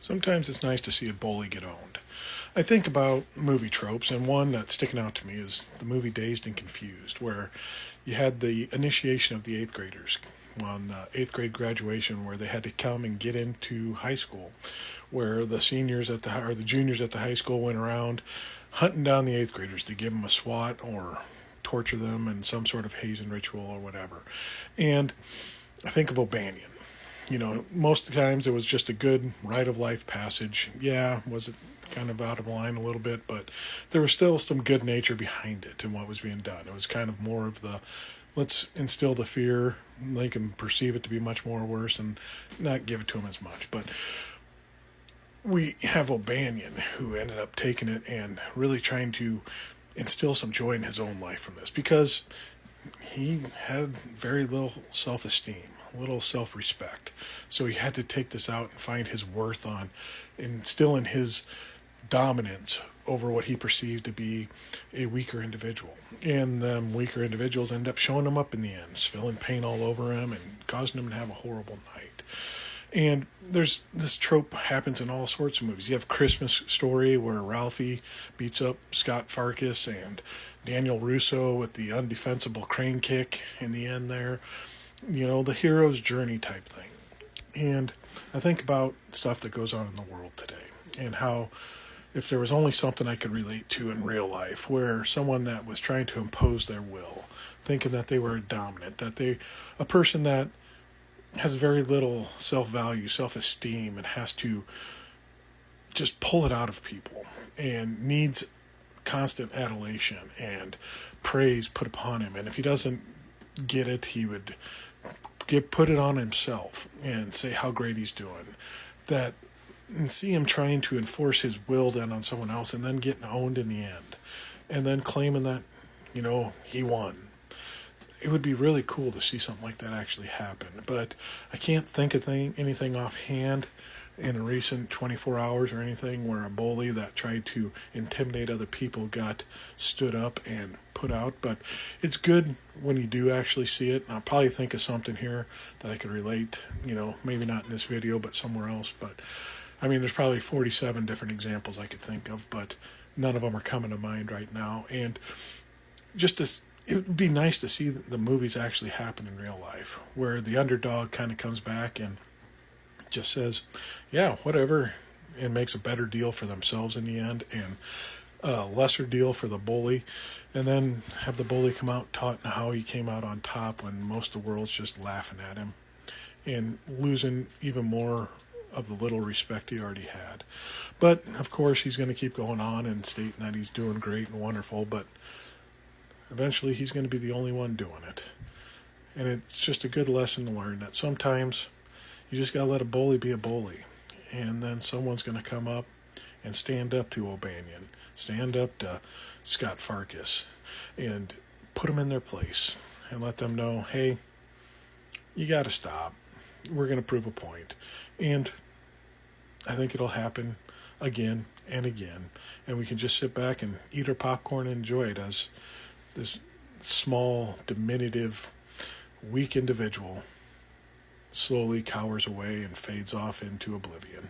Sometimes it's nice to see a bully get owned. I think about movie tropes, and one that's sticking out to me is the movie Dazed and Confused, where you had the initiation of the eighth graders on eighth grade graduation, where they had to come and get into high school, where the seniors at the or the juniors at the high school went around hunting down the eighth graders to give them a swat or torture them in some sort of hazing ritual or whatever. And I think of O'Banion. Most of the times it was just a good rite of life passage. Yeah, was it kind of out of line a little bit, but there was still some good nature behind it and what was being done. It was kind of more of the let's instill the fear, make them perceive it to be much more worse and not give it to them as much. But we have O'Banion who ended up taking it and really trying to instill some joy in his own life from this because he had very little self esteem, little self respect. So he had to take this out and find his worth on instilling his dominance over what he perceived to be a weaker individual. And them weaker individuals end up showing him up in the end, spilling paint all over him and causing him to have a horrible night. And there's this trope happens in all sorts of movies. You have Christmas Story where Ralphie beats up Scott Farkas and Daniel Russo with the undefensible crane kick in the end there. The hero's journey type thing. And I think about stuff that goes on in the world today and how if there was only something I could relate to in real life where someone that was trying to impose their will, thinking that they were dominant, a person that has very little self-value, self-esteem, and has to just pull it out of people and needs constant adulation and praise put upon him. And if he doesn't get it, he would put it on himself and say how great he's doing. And see him trying to enforce his will then on someone else and then getting owned in the end. And then claiming that, he won. It would be really cool to see something like that actually happen. But I can't think of anything offhand in a recent 24 hours or anything where a bully that tried to intimidate other people got stood up and put out. But it's good when you do actually see it. And I'll probably think of something here that I could relate, maybe not in this video, but somewhere else. But there's probably 47 different examples I could think of, but none of them are coming to mind right now. And it would be nice to see the movies actually happen in real life, where the underdog kind of comes back and just says, yeah, whatever, and makes a better deal for themselves in the end and a lesser deal for the bully, and then have the bully come out taunting how he came out on top when most of the world's just laughing at him and losing even more of the little respect he already had. But, of course, he's going to keep going on and stating that he's doing great and wonderful, but eventually he's going to be the only one doing it. And it's just a good lesson to learn that sometimes you just got to let a bully be a bully. And then someone's going to come up and stand up to O'Banion, stand up to Scott Farkas, and put them in their place and let them know, hey, you got to stop. We're going to prove a point. And I think it'll happen again and again. And we can just sit back and eat our popcorn and enjoy it as this small, diminutive, weak individual slowly cowers away and fades off into oblivion.